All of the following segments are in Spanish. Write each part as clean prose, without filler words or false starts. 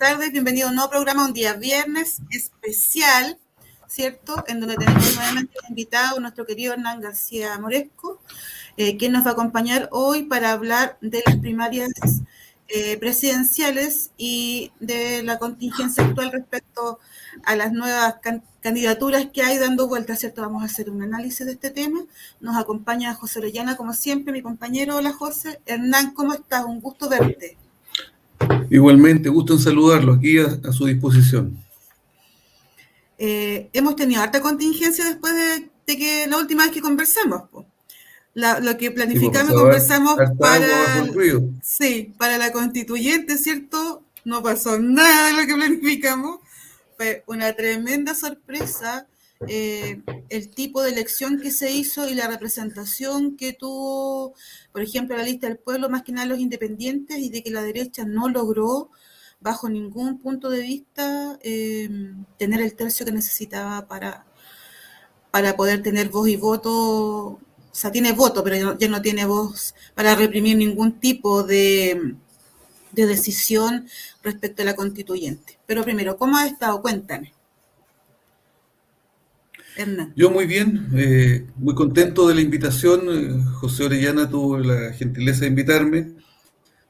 tardes, bienvenido a un nuevo programa, un día viernes especial, ¿cierto? En donde tenemos nuevamente invitado a nuestro querido Hernán García Moresco, quien nos va a acompañar hoy para hablar de las primarias presidenciales y de la contingencia actual respecto a las nuevas candidaturas que hay dando vueltas, ¿cierto? Vamos a hacer un análisis de este tema. Nos acompaña José Orellana, como siempre, mi compañero. Hola, José. Hernán, ¿cómo estás? Un gusto verte. Igualmente, gusto en saludarlo, aquí a su disposición. Hemos tenido harta contingencia después de que la última vez que conversamos. Lo que planificamos, Sí, conversamos harta agua bajo el río. Sí, para la constituyente, ¿cierto? No pasó nada de lo que planificamos. Fue una tremenda sorpresa el tipo de elección que se hizo y la representación que tuvo, por ejemplo, la lista del pueblo, más que nada los independientes, y de que la derecha no logró, bajo ningún punto de vista, tener el tercio que necesitaba para poder tener voz y voto. O sea, tiene voto, pero ya no tiene voz para reprimir ningún tipo de decisión respecto a la constituyente. Pero primero, ¿cómo has estado? Cuéntame. Hernán. Yo muy bien, muy contento de la invitación. José Orellana tuvo la gentileza de invitarme.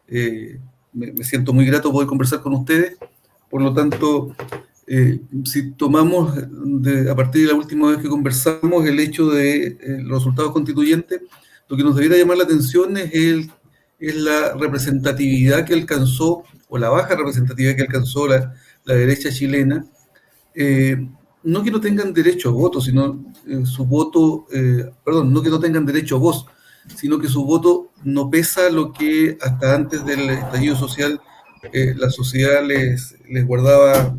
Me siento muy grato poder conversar con ustedes. Por lo tanto, si tomamos a partir de la última vez que conversamos el hecho de los resultados constituyentes, lo que nos debiera llamar la atención es la representatividad que alcanzó, o la baja representatividad que alcanzó la derecha chilena. No que no tengan derecho a voto, sino su voto, no que no tengan derecho a voz, sino que su voto no pesa lo que hasta antes del estallido social la sociedad les guardaba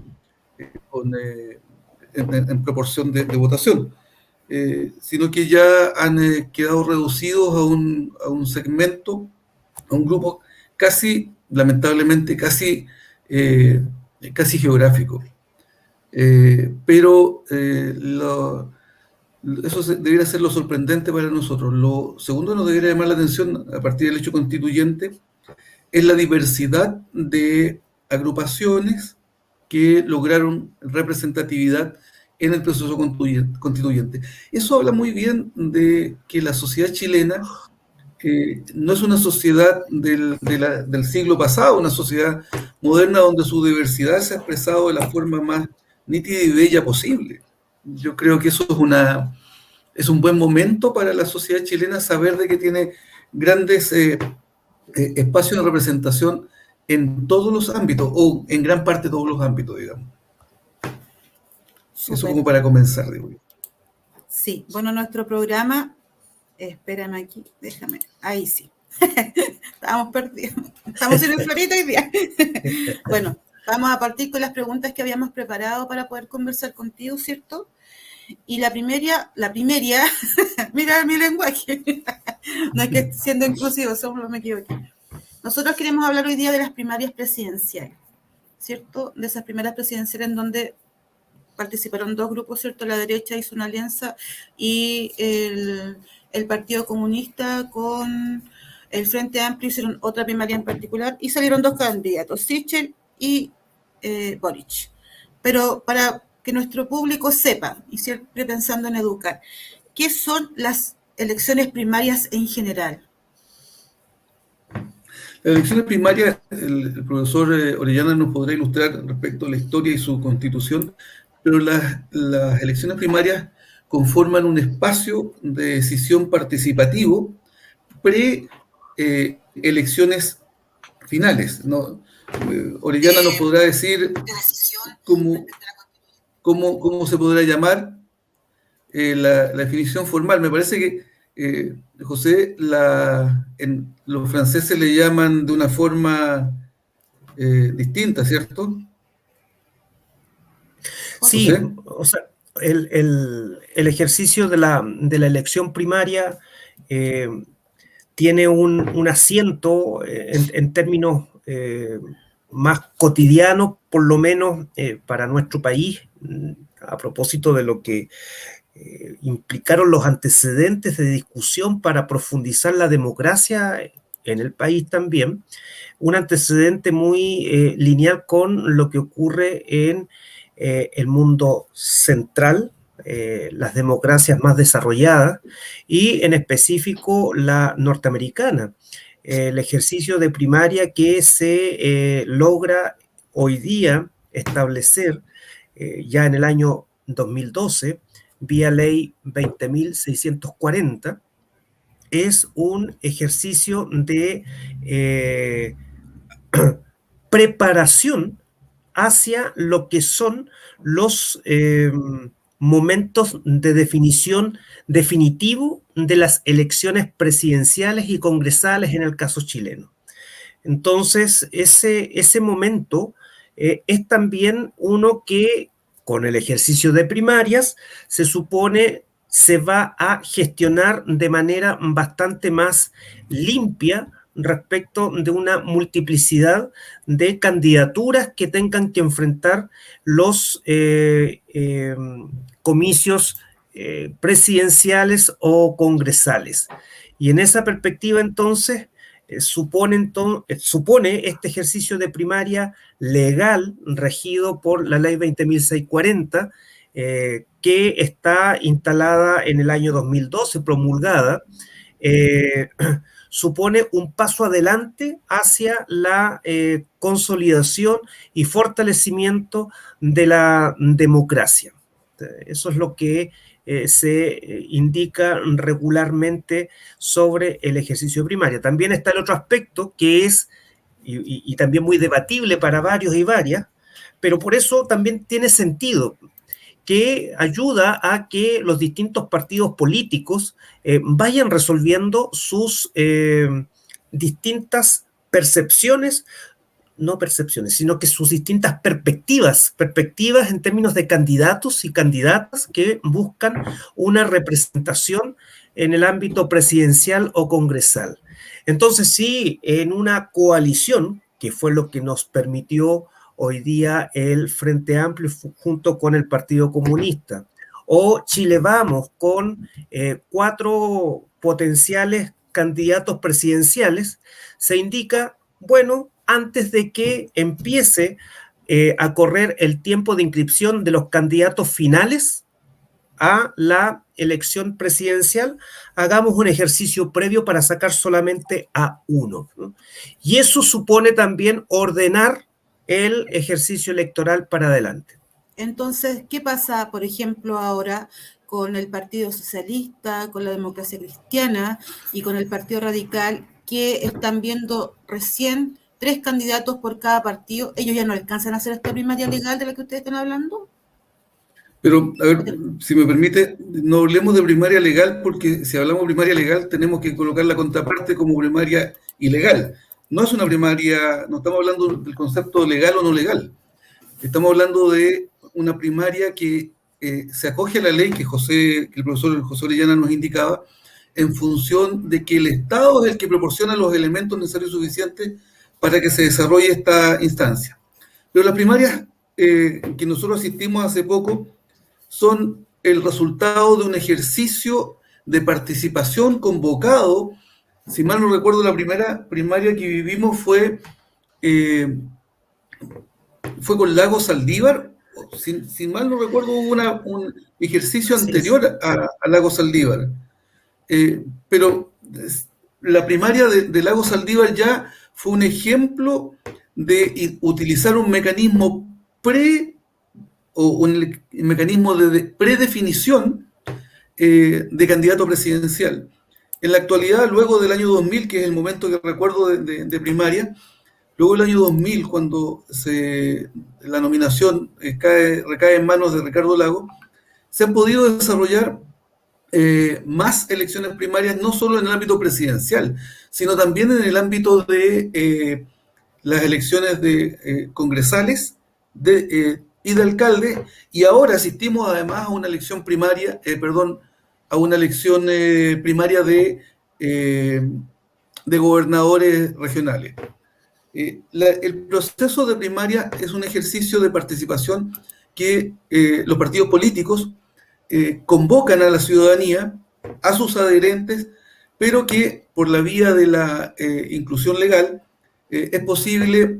en proporción de votación, sino que ya han quedado reducidos a un segmento, a un grupo casi, lamentablemente, casi geográfico. Pero eso debería ser lo sorprendente para nosotros. Lo segundo que nos debería llamar la atención a partir del hecho constituyente es la diversidad de agrupaciones que lograron representatividad en el proceso constituyente. Eso habla muy bien de que la sociedad chilena no es una sociedad del siglo pasado, una sociedad moderna donde su diversidad se ha expresado de la forma más nítida y bella posible. Yo creo que eso es un buen momento para la sociedad chilena, saber de que tiene grandes espacios de representación en todos los ámbitos, o en gran parte de todos los ámbitos, digamos. Súper. Eso como para comenzar, digo yo. Sí, bueno, nuestro programa, espérame aquí, déjame, ahí sí. Estábamos perdidos, estamos en el florito hoy día. Bueno, vamos a partir con las preguntas que habíamos preparado para poder conversar contigo, ¿cierto? Y la primera, mira mi lenguaje, no es que siendo inclusivo, solo me equivoqué. Nosotros queremos hablar hoy día de las primarias presidenciales, ¿cierto? De esas primeras presidenciales en donde participaron dos grupos, ¿cierto? La derecha hizo una alianza y el Partido Comunista con el Frente Amplio hicieron otra primaria en particular y salieron dos candidatos, Sichel y Boric. Pero para que nuestro público sepa, y siempre pensando en educar, ¿qué son las elecciones primarias en general? Las elecciones primarias, el profesor Orellana nos podrá ilustrar respecto a la historia y su constitución, pero las elecciones primarias conforman un espacio de decisión participativo pre-elecciones finales, ¿no? Orellana nos podrá decir cómo se podrá llamar la definición formal. Me parece que, José, los franceses le llaman de una forma distinta, ¿cierto? Sí, o sea, el ejercicio de la elección primaria tiene un asiento en términos más cotidianos, por lo menos para nuestro país, a propósito de lo que implicaron los antecedentes de discusión para profundizar la democracia en el país también, un antecedente muy lineal con lo que ocurre en el mundo central, las democracias más desarrolladas y en específico la norteamericana. El ejercicio de primaria que se logra hoy día establecer ya en el año 2012 vía ley 20.640 es un ejercicio de preparación hacia lo que son los momentos de definición definitivo de las elecciones presidenciales y congresales en el caso chileno. Entonces, ese momento es también uno que, con el ejercicio de primarias, se supone se va a gestionar de manera bastante más limpia respecto de una multiplicidad de candidaturas que tengan que enfrentar los comicios presidenciales o congresales. Y en esa perspectiva, entonces, supone este ejercicio de primaria legal regido por la ley 20.640, que está instalada en el año 2012, promulgada, supone un paso adelante hacia la consolidación y fortalecimiento de la democracia. Eso es lo que se indica regularmente sobre el ejercicio de primaria. También está el otro aspecto que es, y también muy debatible para varios y varias, pero por eso también tiene sentido, que ayuda a que los distintos partidos políticos vayan resolviendo sus distintas percepciones, no percepciones, sino que sus distintas perspectivas en términos de candidatos y candidatas que buscan una representación en el ámbito presidencial o congresal. Entonces, sí, en una coalición, que fue lo que nos permitió hoy día el Frente Amplio junto con el Partido Comunista, o Chile Vamos con 4 potenciales candidatos presidenciales, se indica, bueno, antes de que empiece a correr el tiempo de inscripción de los candidatos finales a la elección presidencial, hagamos un ejercicio previo para sacar solamente a uno, ¿no? Y eso supone también ordenar el ejercicio electoral para adelante. Entonces, ¿qué pasa, por ejemplo, ahora con el Partido Socialista, con la Democracia Cristiana y con el Partido Radical, que están viendo recién 3 candidatos por cada partido? ¿Ellos ya no alcanzan a hacer esta primaria legal de la que ustedes están hablando? Pero, a ver, si me permite, no hablemos de primaria legal, porque si hablamos de primaria legal tenemos que colocar la contraparte como primaria ilegal. No es una primaria, no estamos hablando del concepto legal o no legal. Estamos hablando de una primaria que se acoge a la ley que el profesor José Orellana nos indicaba, en función de que el Estado es el que proporciona los elementos necesarios y suficientes para que se desarrolle esta instancia. Pero las primarias que nosotros asistimos hace poco son el resultado de un ejercicio de participación convocado. Si mal no recuerdo, la primera primaria que vivimos fue con Lago Saldívar. Si mal no recuerdo, hubo un ejercicio anterior a Lago Saldívar. Pero la primaria de Lago Saldívar ya fue un ejemplo de utilizar un mecanismo un mecanismo de predefinición de candidato presidencial. En la actualidad, luego del año 2000, que es el momento que recuerdo de primaria, luego del año 2000, cuando la nominación recae en manos de Ricardo Lago, se han podido desarrollar más elecciones primarias, no solo en el ámbito presidencial, sino también en el ámbito de las elecciones congresales y de alcalde, y ahora asistimos además a una elección primaria, de gobernadores regionales. El proceso de primaria es un ejercicio de participación que los partidos políticos convocan a la ciudadanía, a sus adherentes, pero que por la vía de la inclusión legal es posible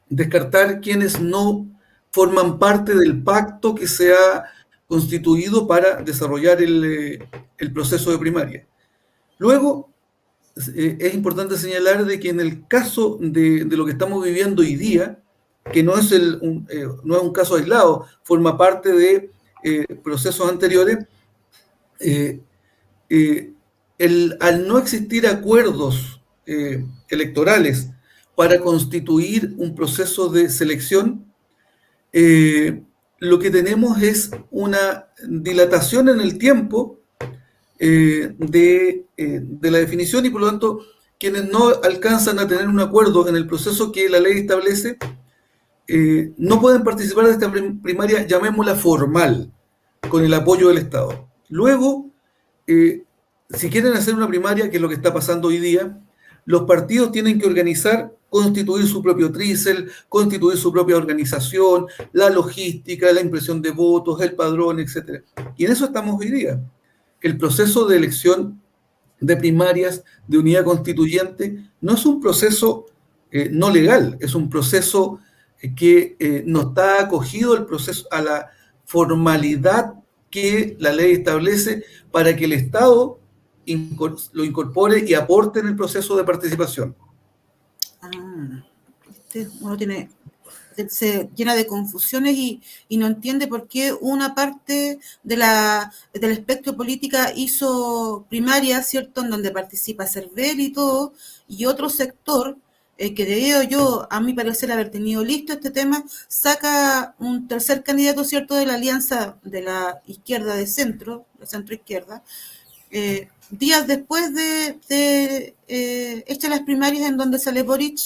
descartar quienes no forman parte del pacto que se ha constituido para desarrollar el proceso de primaria. Luego, es importante señalar de que en el caso de lo que estamos viviendo hoy día, que no es un caso aislado, forma parte de procesos anteriores, al no existir acuerdos electorales para constituir un proceso de selección, lo que tenemos es una dilatación en el tiempo de la definición, y por lo tanto quienes no alcanzan a tener un acuerdo en el proceso que la ley establece no pueden participar de esta primaria, llamémosla formal, con el apoyo del Estado. Luego, si quieren hacer una primaria, que es lo que está pasando hoy día, los partidos tienen que organizar, constituir su propio trícel, constituir su propia organización, la logística, la impresión de votos, el padrón, etc. Y en eso estamos hoy día. El proceso de elección de primarias de unidad constituyente no es un proceso no legal, es un proceso que no está acogido el proceso a la formalidad que la ley establece para que el Estado lo incorpore y aporte en el proceso de participación. Uno se llena de confusiones y no entiende por qué una parte del espectro política hizo primaria, ¿cierto?, en donde participa Cervel y todo, y otro sector, que debido yo, a mi parecer, haber tenido listo este tema, saca un tercer candidato, ¿cierto?, de la alianza de la izquierda de centro izquierda, días después de hechas las primarias, en donde sale Boric,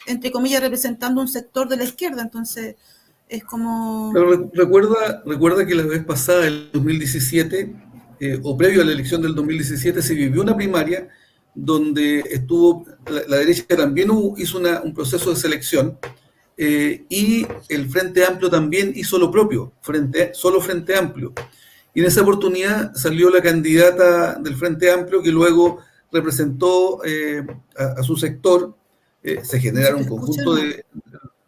entre comillas, representando un sector de la izquierda. Entonces es como... Pero recuerda que la vez pasada, el 2017, o previo a la elección del 2017, se vivió una primaria donde estuvo, la derecha también hizo un proceso de selección, y el Frente Amplio también hizo lo propio, solo Frente Amplio. Y en esa oportunidad salió la candidata del Frente Amplio, que luego representó a su sector. Se generaron un conjunto de...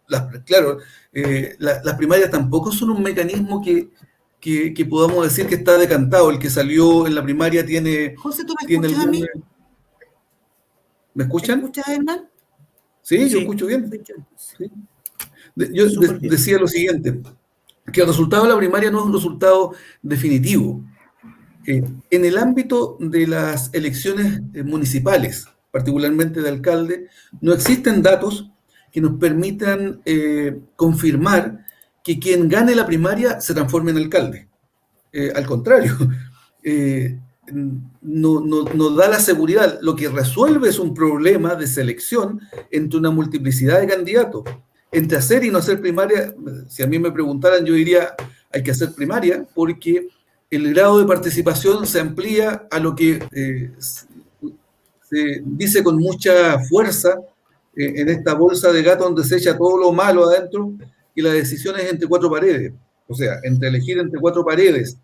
las primarias tampoco son un mecanismo que podamos decir que está decantado. El que salió en la primaria tiene... José, ¿tú me escuchas a mí? ¿Me escuchan? ¿Me escuchas, Hernán? Sí, yo escucho bien. Sí. Yo decía lo siguiente, que el resultado de la primaria no es un resultado definitivo. En el ámbito de las elecciones municipales, particularmente de alcalde, no existen datos que nos permitan confirmar que quien gane la primaria se transforme en alcalde. Al contrario, no da la seguridad. Lo que resuelve es un problema de selección entre una multiplicidad de candidatos. Entre hacer y no hacer primaria, si a mí me preguntaran, yo diría hay que hacer primaria, porque el grado de participación se amplía a lo que se dice con mucha fuerza en esta bolsa de gato donde se echa todo lo malo adentro, y la decisión es entre cuatro paredes. O sea, entre elegir entre cuatro paredes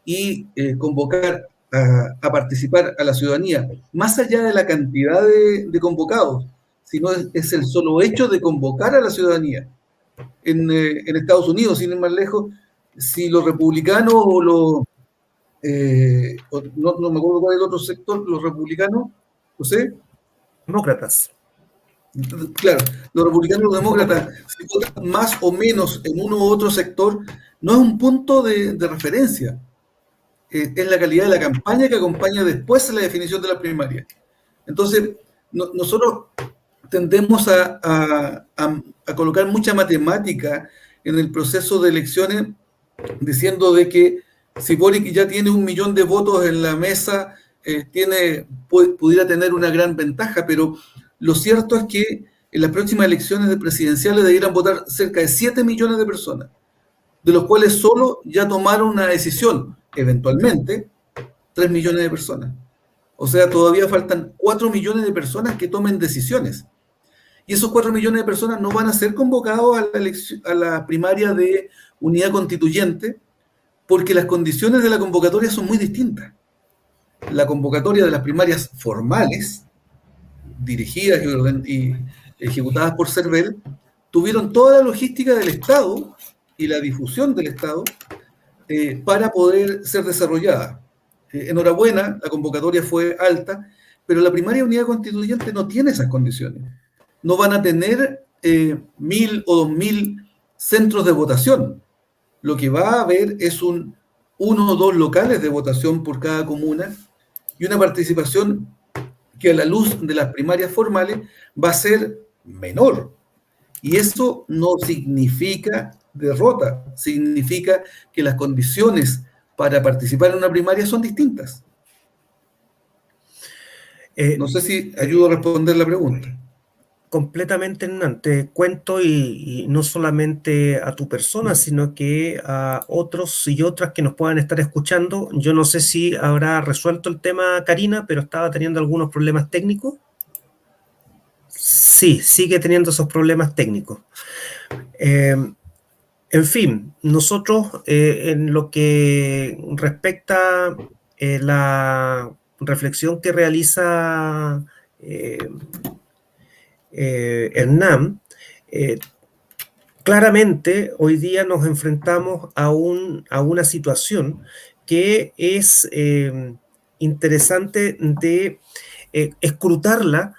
y convocar a participar a la ciudadanía, más allá de la cantidad de convocados, sino es el solo hecho de convocar a la ciudadanía. En Estados Unidos, sin ir más lejos, si los republicanos o los... no me acuerdo cuál es el otro sector, los republicanos, ¿José? Demócratas. Claro, los republicanos y los demócratas, si votan más o menos en uno u otro sector, no es un punto de referencia. Es la calidad de la campaña que acompaña después la definición de la primaria. Entonces, nosotros tendemos a colocar mucha matemática en el proceso de elecciones, diciendo de que si Boric ya tiene 1 millón de votos en la mesa, pudiera tener una gran ventaja, pero lo cierto es que en las próximas elecciones presidenciales debieran votar cerca de 7 millones de personas, de los cuales solo ya tomaron una decisión, eventualmente, 3 millones de personas. O sea, todavía faltan 4 millones de personas que tomen decisiones. Y esos 4 millones de personas no van a ser convocados a la primaria de unidad constituyente, porque las condiciones de la convocatoria son muy distintas. la convocatoria de las primarias formales, dirigidas y ejecutadas por CERVEL, tuvieron toda la logística del Estado y la difusión del Estado para poder ser desarrollada. Enhorabuena, la convocatoria fue alta, pero la primaria unidad constituyente no tiene esas condiciones. No van a tener 1.000 o 2.000 centros de votación. Lo que va a haber es uno o dos locales de votación por cada comuna y una participación que a la luz de las primarias formales va a ser menor. Y eso no significa derrota, significa que las condiciones para participar en una primaria son distintas. No sé si ayudo a responder la pregunta. Completamente, Hernán. Te cuento y no solamente a tu persona, sino que a otros y otras que nos puedan estar escuchando. Yo no sé si habrá resuelto el tema Karina, pero estaba teniendo algunos problemas técnicos. Sí, sigue teniendo esos problemas técnicos. En fin, nosotros en lo que respecta la reflexión que realiza Hernán, claramente hoy día nos enfrentamos a una situación que es interesante de escrutarla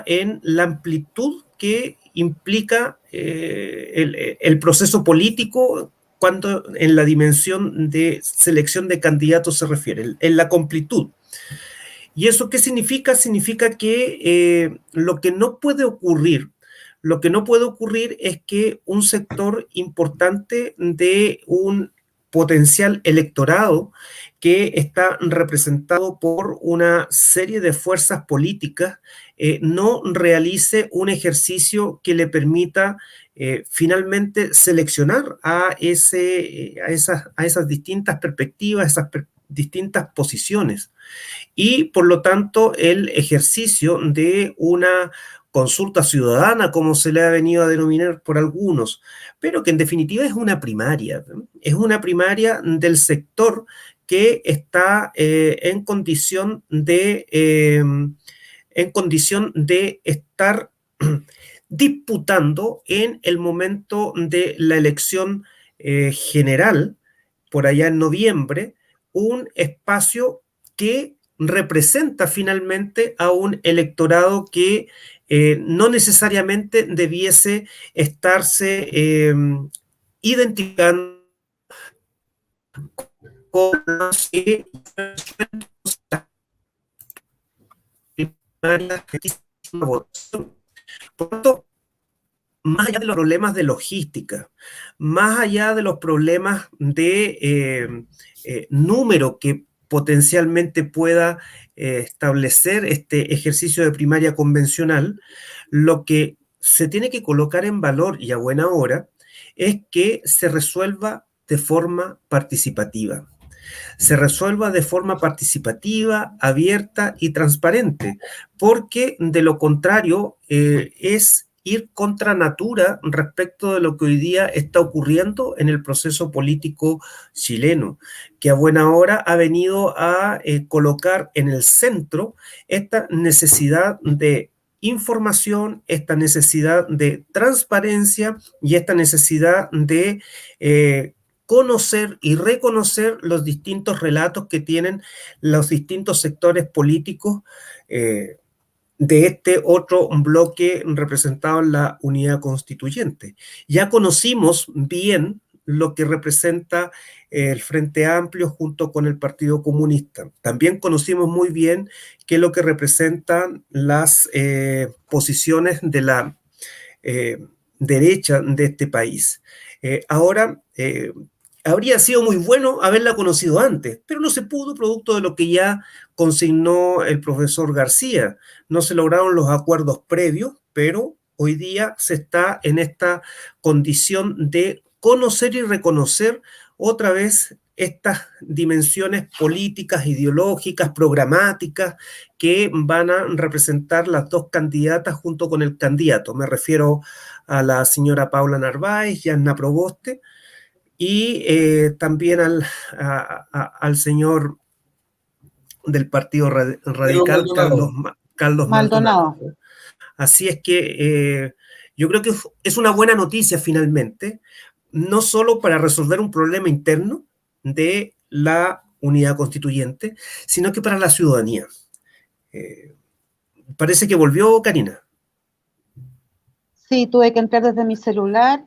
en la amplitud que implica el proceso político cuando en la dimensión de selección de candidatos se refiere, en la completud. ¿Y eso qué significa? Significa que lo que no puede ocurrir es que un sector importante de un potencial electorado que está representado por una serie de fuerzas políticas no realice un ejercicio que le permita finalmente seleccionar a esas distintas perspectivas, distintas posiciones. Y por lo tanto el ejercicio de una consulta ciudadana, como se le ha venido a denominar por algunos, pero que en definitiva es una primaria del sector que está en condición de estar disputando en el momento de la elección general, por allá en noviembre, un espacio que representa finalmente a un electorado que no necesariamente debiese estarse identificando con los que por lo tanto, más allá de los problemas de logística, más allá de los problemas de número que potencialmente pueda establecer este ejercicio de primaria convencional, lo que se tiene que colocar en valor y a buena hora es que se resuelva de forma participativa. Se resuelva de forma participativa, abierta y transparente, porque de lo contrario es ir contra natura respecto de lo que hoy día está ocurriendo en el proceso político chileno, que a buena hora ha venido a colocar en el centro esta necesidad de información, esta necesidad de transparencia y esta necesidad de conocer y reconocer los distintos relatos que tienen los distintos sectores políticos de este otro bloque representado en la unidad constituyente. Ya conocimos bien lo que representa el Frente Amplio junto con el Partido Comunista. También conocimos muy bien qué es lo que representan las posiciones de la derecha de este país. Ahora, habría sido muy bueno haberla conocido antes, pero no se pudo, producto de lo que ya consignó el profesor García. No se lograron los acuerdos previos, pero hoy día se está en esta condición de conocer y reconocer otra vez estas dimensiones políticas, ideológicas, programáticas que van a representar las dos candidatas junto con el candidato. Me refiero a la señora Paula Narváez y a Anna Proboste, y también al señor del Partido Radical, Carlos Maldonado. Maldonado. Así es que yo creo que es una buena noticia finalmente, no solo para resolver un problema interno de la unidad constituyente, sino que para la ciudadanía. Parece que volvió Karina. Sí, tuve que entrar desde mi celular.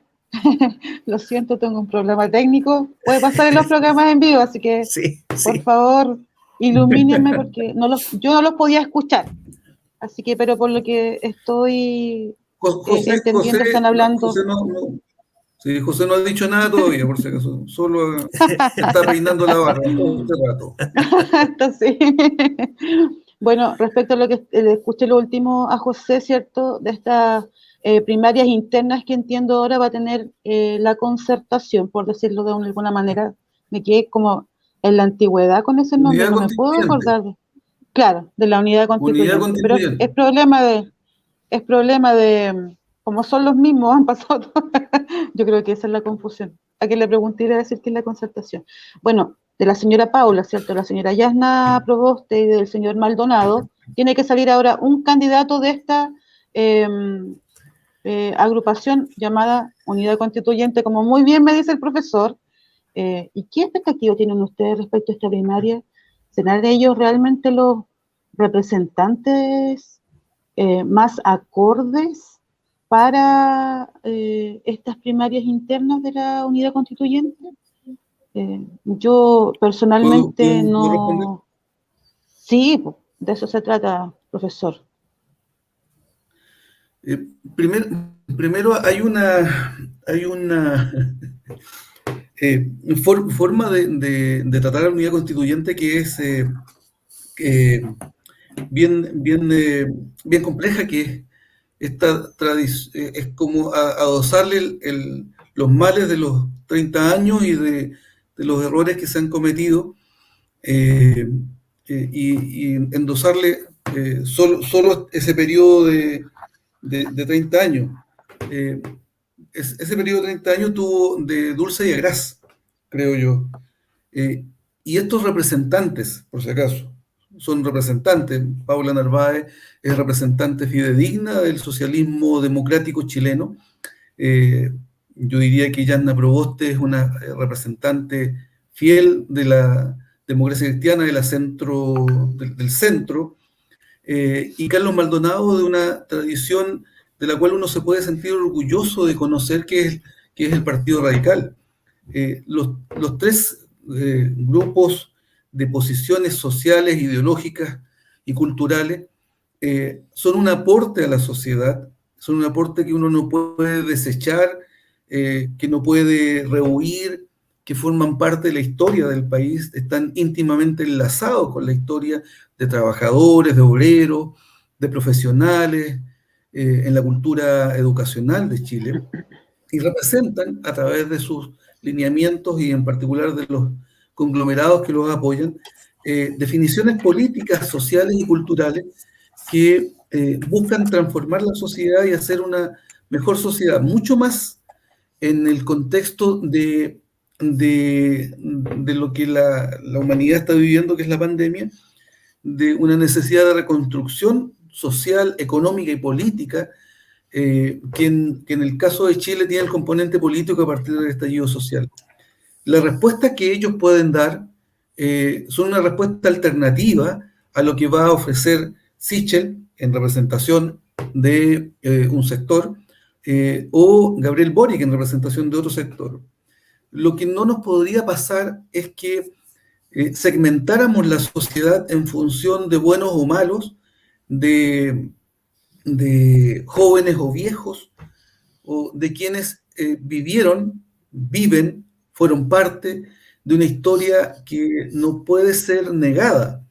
Lo siento, tengo un problema técnico. Puede pasar en los programas en vivo, así que Sí, por favor, ilumínenme porque yo no los podía escuchar. Así que, pero por lo que estoy entendiendo, están hablando. Sí, José no ha dicho nada todavía, por si acaso. Solo está peinando la barba todo este rato. Entonces, bueno, respecto a lo que le escuché lo último a José, ¿cierto? De estas primarias internas que entiendo ahora va a tener la concertación, por decirlo de alguna manera. Me quedé como en la antigüedad con ese nombre, no me puedo acordar. Claro, de la unidad constituyente. Pero es problema de, como son los mismos, han pasado todo. Yo creo que esa es la confusión. A quien le pregunté y le decir que es la concertación. Bueno, de la señora Paula, ¿cierto? La señora Yasna Proboste y del señor Maldonado, tiene que salir ahora un candidato de esta agrupación llamada Unidad Constituyente, como muy bien me dice el profesor. ¿Y qué expectativa tienen ustedes respecto a esta primaria? ¿Serán ellos realmente los representantes más acordes para estas primarias internas de la Unidad Constituyente? Yo personalmente ¿Puedo no... responder? Sí, de eso se trata, profesor. Primero hay una forma de tratar a la unidad constituyente que es bien compleja, que es como adosarle los males de los 30 años y de los errores que se han cometido, y endosarle solo ese periodo de 30 años. Ese periodo de 30 años tuvo de dulce y agraz, creo yo. Y estos representantes, por si acaso, son representantes. Paula Narváez es representante fidedigna del socialismo democrático chileno. Yo diría que Yasna Proboste es una representante fiel de la democracia cristiana del centro, y Carlos Maldonado de una tradición de la cual uno se puede sentir orgulloso de conocer, que es el Partido Radical. Los tres grupos de posiciones sociales, ideológicas y culturales son un aporte a la sociedad, son un aporte que uno no puede desechar, que no puede rehuir, que forman parte de la historia del país, están íntimamente enlazados con la historia de trabajadores, de obreros, de profesionales, en la cultura educacional de Chile, y representan a través de sus lineamientos y en particular de los conglomerados que los apoyan, definiciones políticas, sociales y culturales que buscan transformar la sociedad y hacer una mejor sociedad, mucho más en el contexto de lo que la humanidad está viviendo, que es la pandemia, de una necesidad de reconstrucción social, económica y política, que en el caso de Chile tiene el componente político a partir del estallido social. La respuesta que ellos pueden dar son una respuesta alternativa a lo que va a ofrecer Sichel en representación de un sector, o Gabriel Boric en representación de otro sector. Lo que no nos podría pasar es que segmentáramos la sociedad en función de buenos o malos, de jóvenes o viejos, o de quienes viven, fueron parte de una historia que no puede ser negada.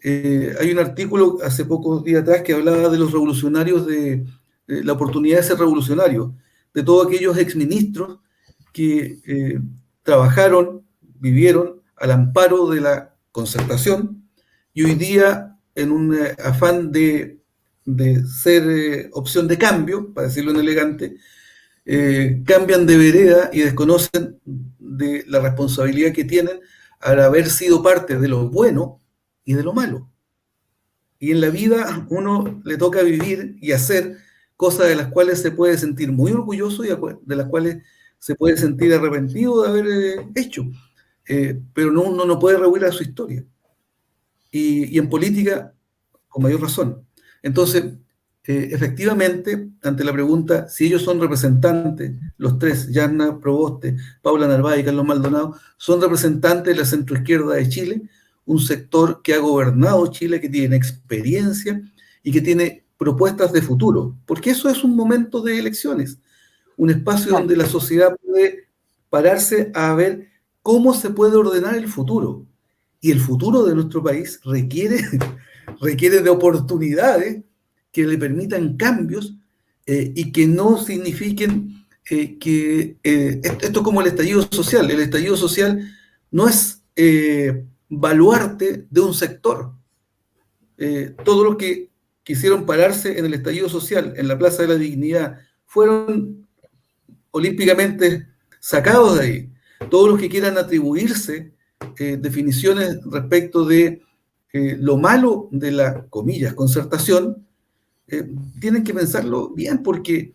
Hay un artículo hace pocos días atrás que hablaba de los revolucionarios, de la oportunidad de ser revolucionario, de todos aquellos exministros que trabajaron, vivieron al amparo de la concertación, y hoy día, en un afán de ser opción de cambio, para decirlo en elegante, cambian de vereda y desconocen de la responsabilidad que tienen al haber sido parte de lo bueno y de lo malo. Y en la vida uno le toca vivir y hacer cosas de las cuales se puede sentir muy orgulloso y de las cuales se puede sentir arrepentido de haber hecho. Pero uno no puede rehuir a su historia. Y en política, con mayor razón. Entonces, efectivamente, ante la pregunta si ellos son representantes, los tres, Yarna Proboste, Paula Narváez y Carlos Maldonado, son representantes de la centroizquierda de Chile, un sector que ha gobernado Chile, que tiene experiencia y que tiene propuestas de futuro, porque eso es un momento de elecciones, un espacio donde la sociedad puede pararse a ver cómo se puede ordenar el futuro. Y el futuro de nuestro país requiere de oportunidades que le permitan cambios y que no signifiquen esto es como el estallido social. El estallido social no es baluarte de un sector. Todos los que quisieron pararse en el estallido social, en la Plaza de la Dignidad, fueron olímpicamente sacados de ahí. Todos los que quieran atribuirse definiciones respecto de lo malo de la, comillas, concertación, tienen que pensarlo bien porque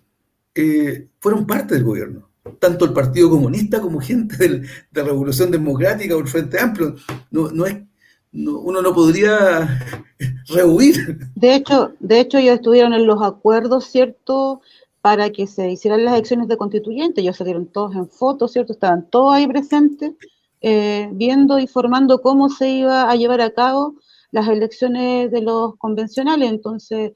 fueron parte del gobierno, tanto el Partido Comunista como gente de Revolución Democrática o el Frente Amplio. Uno no podría rehuir. De hecho, ellos estuvieron en los acuerdos, ¿cierto?, para que se hicieran las elecciones de constituyentes. Ellos salieron todos en fotos, ¿cierto?, estaban todos ahí presentes, viendo y formando cómo se iba a llevar a cabo las elecciones de los convencionales. Entonces,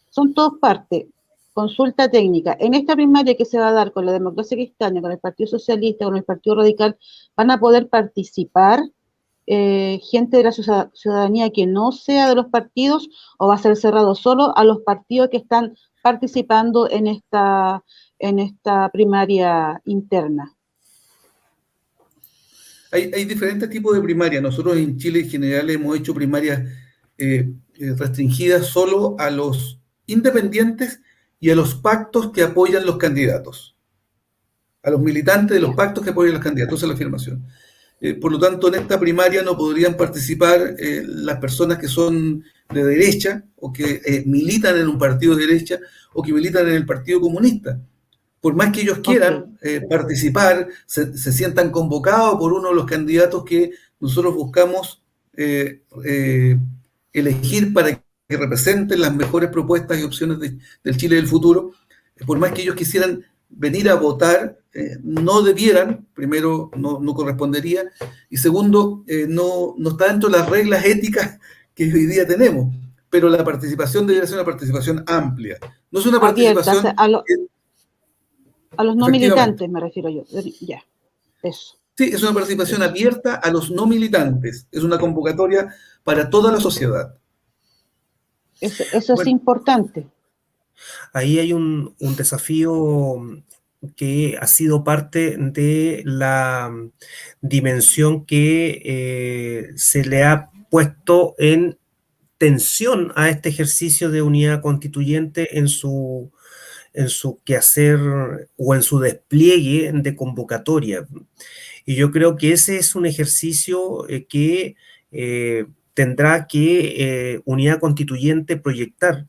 son todos parte. Consulta técnica. En esta primaria que se va a dar con la Democracia Cristiana, con el Partido Socialista, con el Partido Radical, ¿van a poder participar gente de la ciudadanía que no sea de los partidos, o va a ser cerrado solo a los partidos que están participando en esta primaria interna? Hay diferentes tipos de primarias. Nosotros en Chile en general hemos hecho primarias restringidas solo a los independientes y a los pactos que apoyan los candidatos, a los militantes de los pactos que apoyan los candidatos. Esa es la afirmación. Por lo tanto, en esta primaria no podrían participar las personas que son de derecha o que militan en un partido de derecha o que militan en el Partido Comunista. Por más que ellos quieran participar, se sientan convocados por uno de los candidatos que nosotros buscamos elegir para que representen las mejores propuestas y opciones del Chile del futuro. Por más que ellos quisieran venir a votar, no debieran, primero no correspondería, y segundo, no está dentro de las reglas éticas que hoy día tenemos, pero la participación debería ser una participación amplia, no es una participación... Abierta, a los no militantes me refiero yo, ya, eso. Sí, es una participación abierta a los no militantes, es una convocatoria para toda la sociedad. Eso es importante. Ahí hay un desafío que ha sido parte de la dimensión que se le ha puesto en tensión a este ejercicio de unidad constituyente en su quehacer o en su despliegue de convocatoria. Y yo creo que ese es un ejercicio que tendrá que unidad constituyente proyectar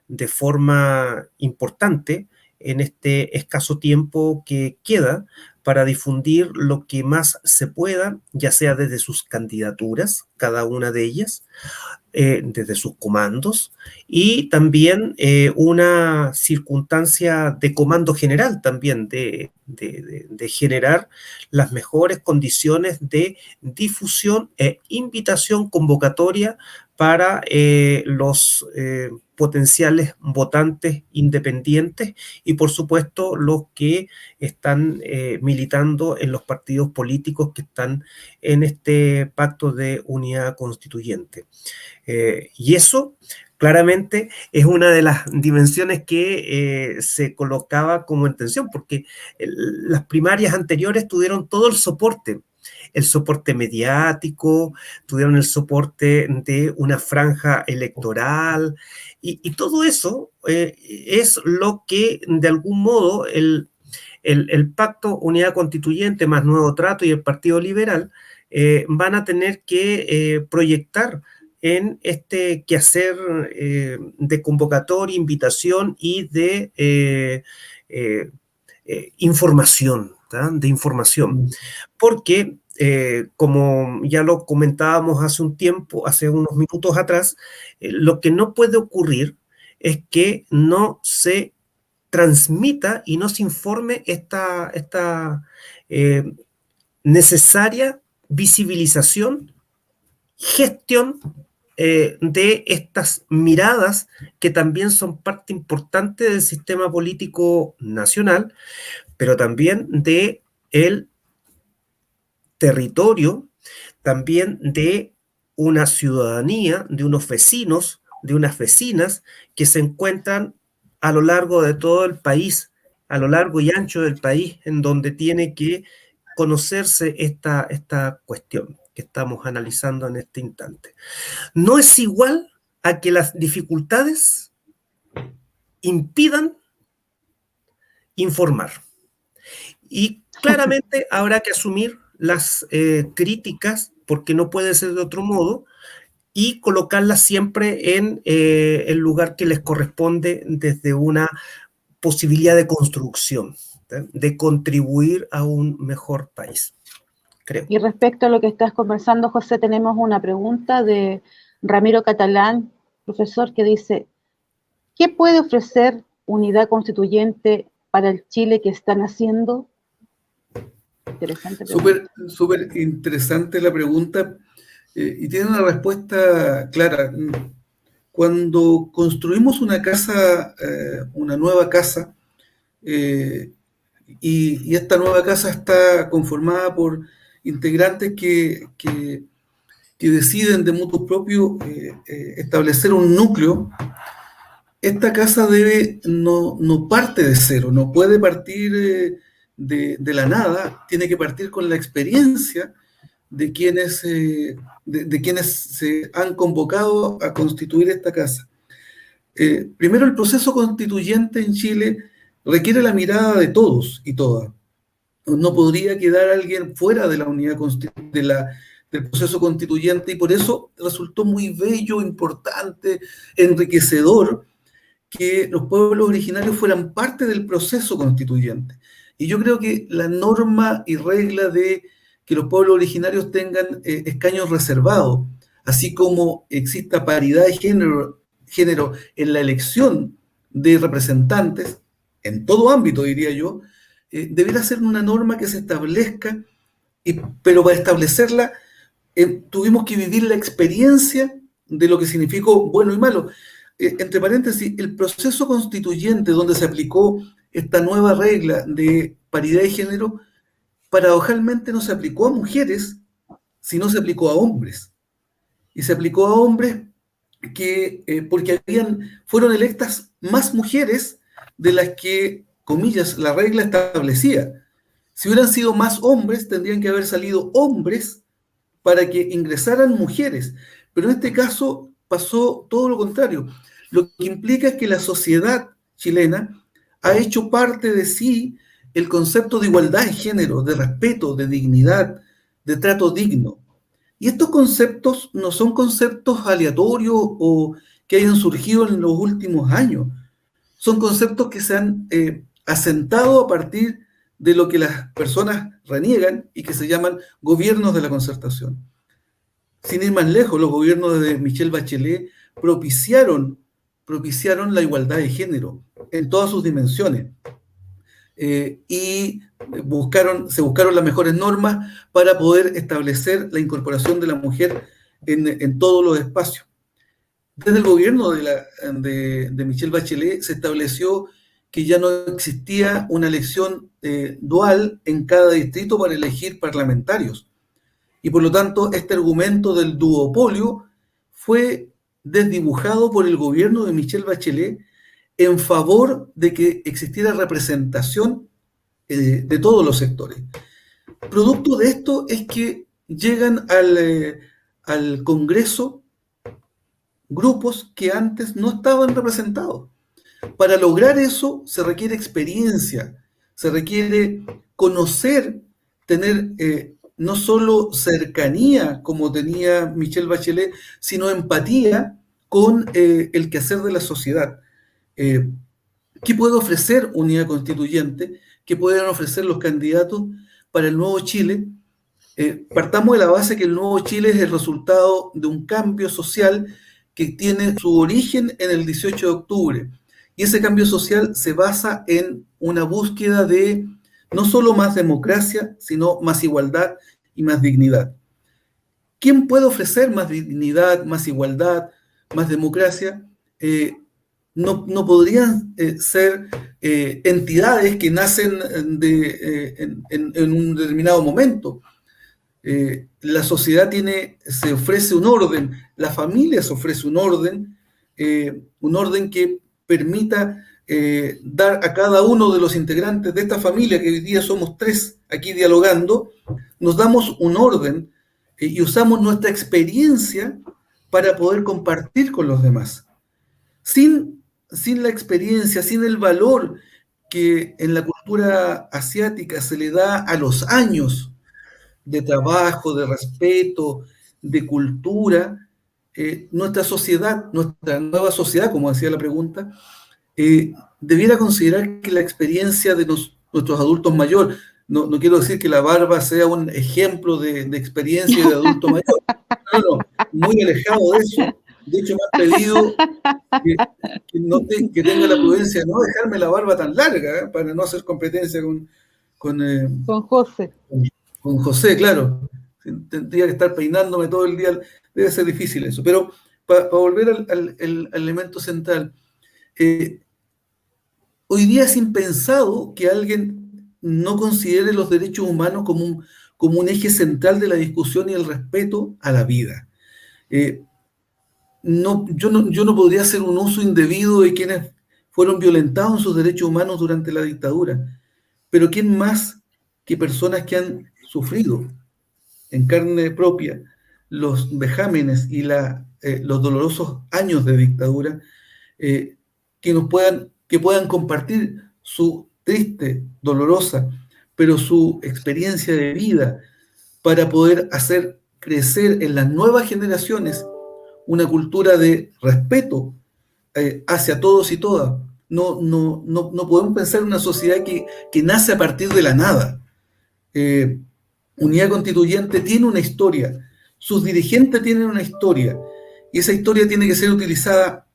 de forma importante en este escaso tiempo que queda para difundir lo que más se pueda, ya sea desde sus candidaturas, cada una de ellas, desde sus comandos, y también una circunstancia de comando general también, de generar las mejores condiciones de difusión e invitación convocatoria para los potenciales votantes independientes y, por supuesto, los que están militando en los partidos políticos que están en este pacto de unidad constituyente. Y eso claramente es una de las dimensiones que se colocaba como en tensión, porque las primarias anteriores tuvieron todo el soporte mediático, tuvieron el soporte de una franja electoral, y todo eso es lo que de algún modo el Pacto Unidad Constituyente más Nuevo Trato y el Partido Liberal van a tener que proyectar en este quehacer de convocatoria, invitación y de información, ¿tá? De información. Porque, como ya lo comentábamos hace un tiempo, hace unos minutos atrás, lo que no puede ocurrir es que no se transmita y no se informe esta necesaria visibilización, gestión de estas miradas que también son parte importante del sistema político nacional, pero también de el territorio, también de una ciudadanía, de unos vecinos, de unas vecinas que se encuentran a lo largo de todo el país, a lo largo y ancho del país, en donde tiene que conocerse esta cuestión que estamos analizando en este instante. No es igual a que las dificultades impidan informar. Y claramente habrá que asumir las críticas, porque no puede ser de otro modo, y colocarlas siempre en el lugar que les corresponde desde una posibilidad de construcción, de contribuir a un mejor país, creo. Y respecto a lo que estás conversando, José, tenemos una pregunta de Ramiro Catalán, profesor, que dice: ¿qué puede ofrecer Unidad Constituyente para el Chile que están haciendo? Interesante pregunta. Súper interesante la pregunta, y tiene una respuesta clara. Cuando construimos una casa, una nueva casa, y esta nueva casa está conformada por integrantes que deciden de mutuo propio establecer un núcleo, esta casa no parte de cero, no puede partir de la nada, tiene que partir con la experiencia de quienes se han convocado a constituir esta casa. Primero, el proceso constituyente en Chile requiere la mirada de todos y todas. No podría quedar alguien fuera de la unidad del proceso constituyente, y por eso resultó muy bello, importante, enriquecedor que los pueblos originarios fueran parte del proceso constituyente. Y yo creo que la norma y regla de que los pueblos originarios tengan escaños reservados, así como exista paridad de género en la elección de representantes, en todo ámbito, diría yo, debería ser una norma que se establezca, pero para establecerla tuvimos que vivir la experiencia de lo que significó bueno y malo. Entre paréntesis, el proceso constituyente donde se aplicó esta nueva regla de paridad de género, paradojalmente no se aplicó a mujeres, sino se aplicó a hombres. Y se aplicó a hombres porque fueron electas más mujeres de las que, comillas, la regla establecía. Si hubieran sido más hombres, tendrían que haber salido hombres para que ingresaran mujeres. Pero en este caso pasó todo lo contrario. Lo que implica es que la sociedad chilena ha hecho parte de sí el concepto de igualdad de género, de respeto, de dignidad, de trato digno. Y estos conceptos no son conceptos aleatorios o que hayan surgido en los últimos años. Son conceptos que se han asentado a partir de lo que las personas reniegan y que se llaman gobiernos de la concertación. Sin ir más lejos, los gobiernos de Michelle Bachelet propiciaron la igualdad de género en todas sus dimensiones. Y se buscaron las mejores normas para poder establecer la incorporación de la mujer en todos los espacios. Desde el gobierno de Michelle Bachelet se estableció que ya no existía una elección dual en cada distrito para elegir parlamentarios. Y por lo tanto, este argumento del duopolio fue desdibujado por el gobierno de Michelle Bachelet en favor de que existiera representación de todos los sectores. Producto de esto es que llegan al Congreso grupos que antes no estaban representados. Para lograr eso se requiere experiencia, se requiere conocer, tener no solo cercanía como tenía Michelle Bachelet, sino empatía con el quehacer de la sociedad. ¿Qué puede ofrecer Unidad Constituyente? ¿Qué pueden ofrecer los candidatos para el nuevo Chile? Partamos de la base que el nuevo Chile es el resultado de un cambio social que tiene su origen en el 18 de octubre. Y ese cambio social se basa en una búsqueda de no solo más democracia, sino más igualdad y más dignidad. ¿Quién puede ofrecer más dignidad, más igualdad, más democracia? No podrían ser entidades que nacen en un determinado momento. La sociedad se ofrece un orden, la familia se ofrece un orden que permita dar a cada uno de los integrantes de esta familia, que hoy día somos 3 aquí dialogando, nos damos un orden y usamos nuestra experiencia para poder compartir con los demás. Sin la experiencia, sin el valor que en la cultura asiática se le da a los años de trabajo, de respeto, de cultura, nuestra sociedad, nuestra nueva sociedad, como decía la pregunta, debiera considerar que la experiencia de nuestros adultos mayores, no quiero decir que la barba sea un ejemplo de experiencia de adulto mayor, no, muy alejado de eso. De hecho, me han pedido que tenga la prudencia de no dejarme la barba tan larga, para no hacer competencia con José. Con José, claro. Tendría que estar peinándome todo el día. Debe ser difícil eso. Pero para volver al elemento central, hoy día es impensado que alguien no considere los derechos humanos como un eje central de la discusión y el respeto a la vida. Yo no podría hacer un uso indebido de quienes fueron violentados en sus derechos humanos durante la dictadura. Pero ¿quién más que personas que han sufrido en carne propia los vejámenes y los dolorosos años de dictadura, que puedan compartir su triste, dolorosa, pero su experiencia de vida para poder hacer crecer en las nuevas generaciones una cultura de respeto hacia todos y todas? No podemos pensar en una sociedad que nace a partir de la nada. Unidad Constituyente tiene una historia, sus dirigentes tienen una historia, y esa historia tiene que ser utilizada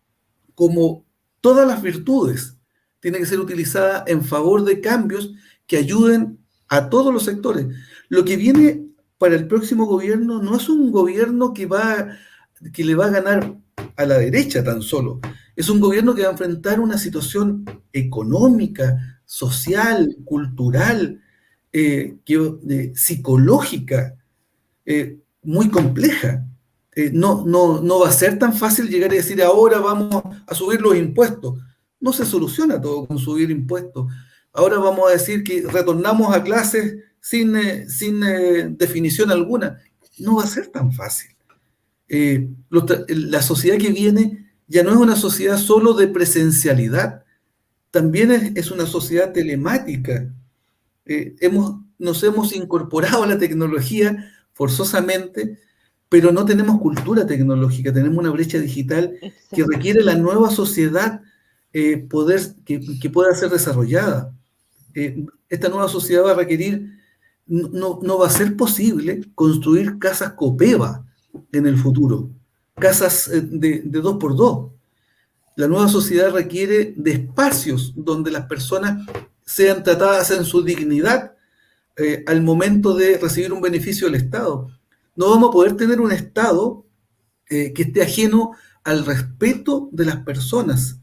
como todas las virtudes, tiene que ser utilizada en favor de cambios que ayuden a todos los sectores. Lo que viene para el próximo gobierno no es un gobierno que le va a ganar a la derecha tan solo, es un gobierno que va a enfrentar una situación económica, social, cultural, psicológica, muy compleja. No va a ser tan fácil llegar y decir ahora vamos a subir los impuestos. No se soluciona todo con subir impuestos. Ahora vamos a decir que retornamos a clases sin definición alguna. No va a ser tan fácil. La sociedad que viene ya no es una sociedad solo de presencialidad, también es una sociedad telemática. Nos hemos incorporado a la tecnología forzosamente, pero no tenemos cultura tecnológica, tenemos una brecha digital que requiere la nueva sociedad que pueda ser desarrollada. Esta nueva sociedad va a requerir, no va a ser posible construir casas Copeva en el futuro, casas de 2x2. La nueva sociedad requiere de espacios donde las personas sean tratadas en su dignidad al momento de recibir un beneficio del Estado. No vamos a poder tener un Estado que esté ajeno al respeto de las personas.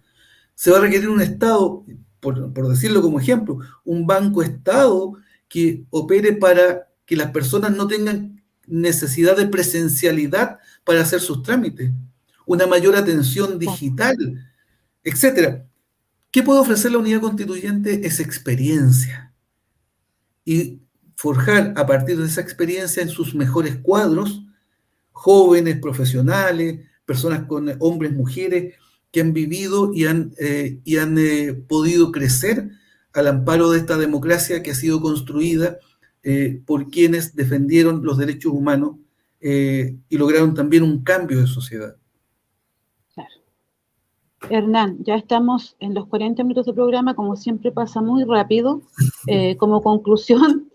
Se va a requerir un Estado, por decirlo como ejemplo, un banco-Estado que opere para que las personas no tengan necesidad de presencialidad para hacer sus trámites, una mayor atención digital, etcétera. ¿Qué puede ofrecer la Unidad Constituyente? Es experiencia. Y forjar a partir de esa experiencia en sus mejores cuadros, jóvenes, profesionales, personas con hombres, mujeres, que han vivido y han podido crecer al amparo de esta democracia que ha sido construida por quienes defendieron los derechos humanos y lograron también un cambio de sociedad. Claro. Hernán, ya estamos en los 40 minutos de programa, como siempre pasa muy rápido. Como conclusión,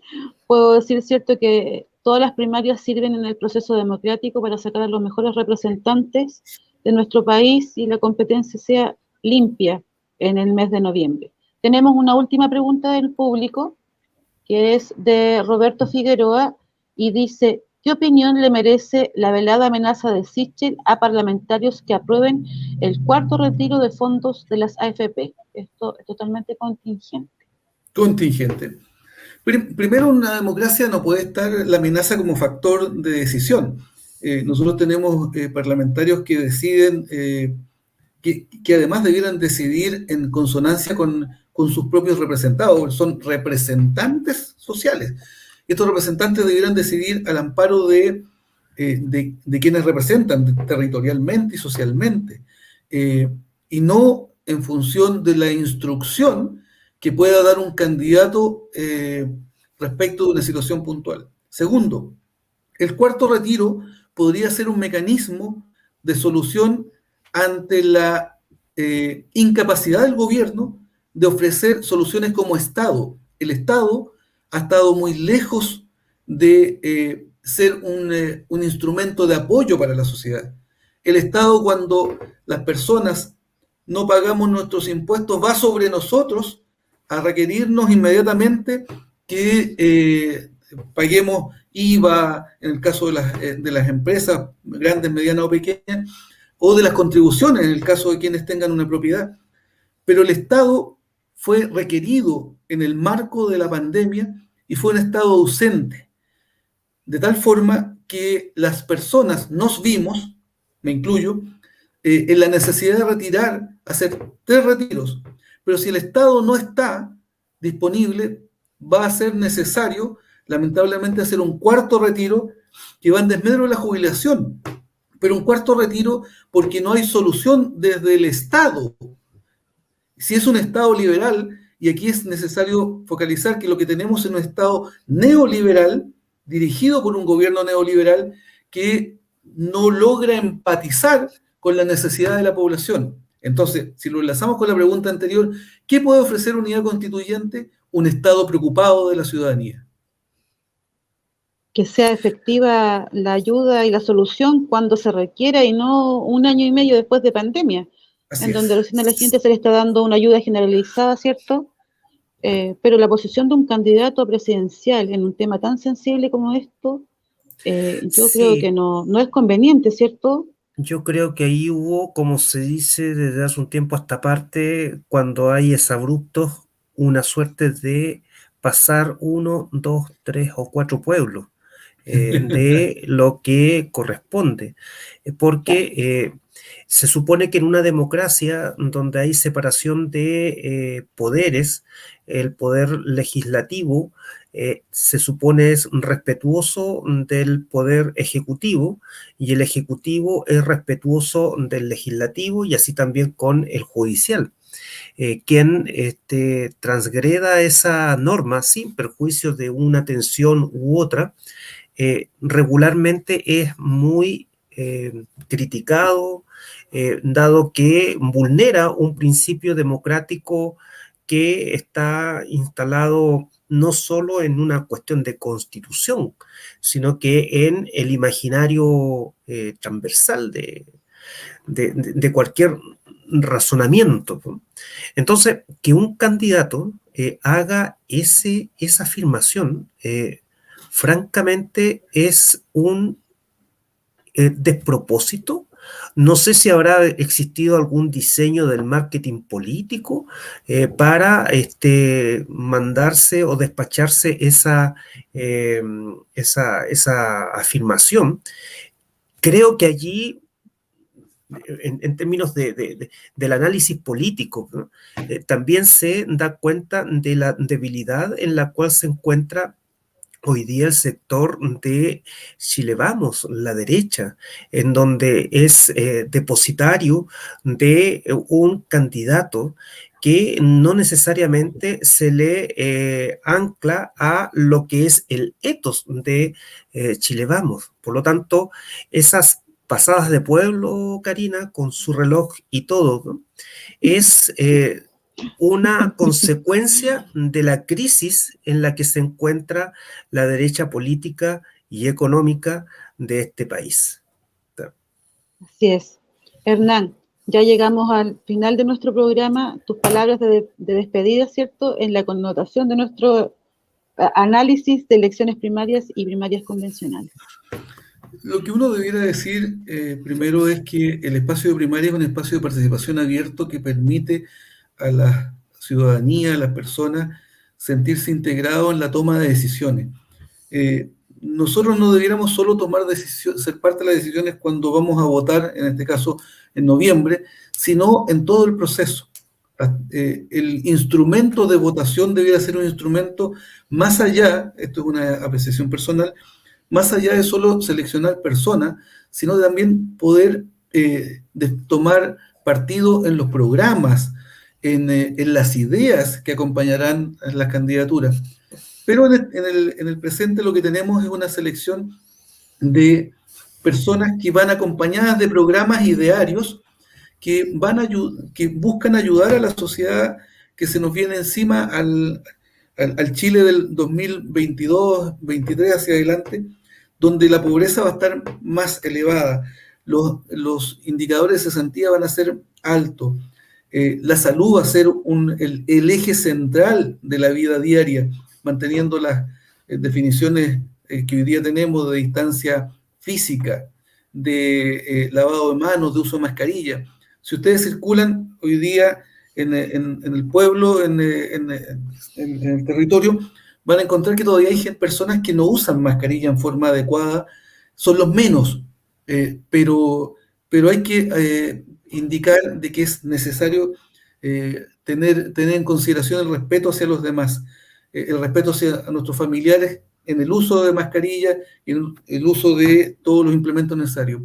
puedo decir, cierto, que todas las primarias sirven en el proceso democrático para sacar a los mejores representantes de nuestro país y la competencia sea limpia en el mes de noviembre. Tenemos una última pregunta del público, que es de Roberto Figueroa, y dice: ¿qué opinión le merece la velada amenaza de Sichel a parlamentarios que aprueben el cuarto retiro de fondos de las AFP? Esto es totalmente contingente. Contingente. Primero, una democracia no puede estar la amenaza como factor de decisión. Nosotros tenemos parlamentarios que deciden, que además debieran decidir en consonancia con sus propios representados, son representantes sociales. Estos representantes debieran decidir al amparo de quienes representan territorialmente y socialmente, y no en función de la instrucción que pueda dar un candidato respecto de una situación puntual. Segundo, el cuarto retiro podría ser un mecanismo de solución ante la incapacidad del gobierno de ofrecer soluciones como Estado. El Estado ha estado muy lejos de ser un instrumento de apoyo para la sociedad. El Estado, cuando las personas no pagamos nuestros impuestos, va sobre nosotros a requerirnos inmediatamente que paguemos IVA, en el caso de las empresas grandes, medianas o pequeñas, o de las contribuciones, en el caso de quienes tengan una propiedad. Pero el Estado fue requerido en el marco de la pandemia y fue un Estado ausente, de tal forma que las personas nos vimos, me incluyo, en la necesidad de retirar, hacer 3 retiros. Pero si el Estado no está disponible, va a ser necesario, lamentablemente, hacer un cuarto retiro que va en desmedro de la jubilación, pero un cuarto retiro porque no hay solución desde el Estado. Si es un Estado liberal, y aquí es necesario focalizar que lo que tenemos es un Estado neoliberal, dirigido por un gobierno neoliberal que no logra empatizar con la necesidad de la población. Entonces, si lo enlazamos con la pregunta anterior, ¿qué puede ofrecer unidad constituyente? Un Estado preocupado de la ciudadanía. Que sea efectiva la ayuda y la solución cuando se requiera y no un año y medio después de pandemia, en donde recién a la gente se le está dando una ayuda generalizada, ¿cierto? Pero la posición de un candidato presidencial en un tema tan sensible como esto, yo creo que no es conveniente, ¿cierto? Yo creo que ahí hubo, como se dice desde hace un tiempo a esta parte, cuando hay exabruptos, una suerte de pasar 1, 2, 3 o 4 pueblos de lo que corresponde. Porque se supone que en una democracia donde hay separación de poderes, el poder legislativo se supone es respetuoso del poder ejecutivo y el ejecutivo es respetuoso del legislativo y así también con el judicial. Quien transgreda esa norma sin perjuicio de una tensión u otra, regularmente es muy criticado, dado que vulnera un principio democrático que está instalado no solo en una cuestión de constitución, sino que en el imaginario transversal de cualquier razonamiento. Entonces, que un candidato haga esa afirmación, francamente, es un despropósito. No sé si habrá existido algún diseño del marketing político para mandarse o despacharse esa afirmación. Creo que allí, en términos del análisis político, ¿no? También se da cuenta de la debilidad en la cual se encuentra hoy día el sector de Chile Vamos, la derecha, en donde es depositario de un candidato que no necesariamente se le ancla a lo que es el ethos de Chile Vamos. Por lo tanto, esas pasadas de pueblo, Karina, con su reloj y todo, ¿no? Es una consecuencia de la crisis en la que se encuentra la derecha política y económica de este país. Así es. Hernán, ya llegamos al final de nuestro programa. Tus palabras de despedida, ¿cierto? En la connotación de nuestro análisis de elecciones primarias y primarias convencionales. Lo que uno debiera decir primero es que el espacio de primaria es un espacio de participación abierto que permite a la ciudadanía, a las personas, sentirse integrados en la toma de decisiones. Nosotros no debiéramos solo tomar decisiones, ser parte de las decisiones cuando vamos a votar, en este caso en noviembre, sino en todo el proceso. El instrumento de votación debiera ser un instrumento más allá, esto es una apreciación personal, más allá de solo seleccionar personas, sino también poder tomar partido en los programas, en las ideas que acompañarán a las candidaturas. Pero en el presente lo que tenemos es una selección de personas que van acompañadas de programas idearios que buscan ayudar a la sociedad que se nos viene encima al Chile del 2022-23 hacia adelante, donde la pobreza va a estar más elevada, los indicadores de cesantía van a ser altos, la salud va a ser el eje central de la vida diaria, manteniendo las definiciones que hoy día tenemos de distancia física, de lavado de manos, de uso de mascarilla. Si ustedes circulan hoy día en el pueblo, en el territorio, van a encontrar que todavía hay personas que no usan mascarilla en forma adecuada, son los menos, pero hay que indicar de que es necesario tener en consideración el respeto hacia los demás, el respeto hacia nuestros familiares en el uso de mascarilla y en el uso de todos los implementos necesarios.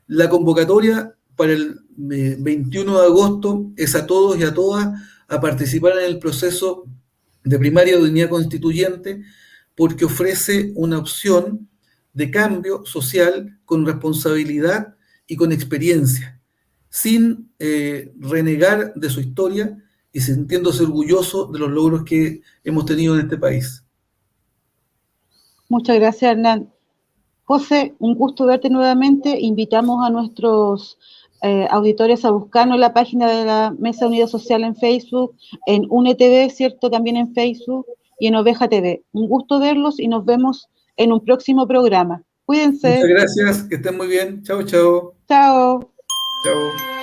La convocatoria para el 21 de agosto es a todos y a todas a participar en el proceso de primaria de unidad constituyente porque ofrece una opción de cambio social con responsabilidad y con experiencia, sin renegar de su historia y sintiéndose orgulloso de los logros que hemos tenido en este país. Muchas gracias, Hernán. José, un gusto verte nuevamente. Invitamos a nuestros auditores a buscarnos en la página de la Mesa de Unidad Social en Facebook, en UNETV, ¿cierto? También en Facebook y en Oveja TV. Un gusto verlos y nos vemos en un próximo programa. Cuídense. Muchas gracias, que estén muy bien. Chao, chao. Chao. Chao.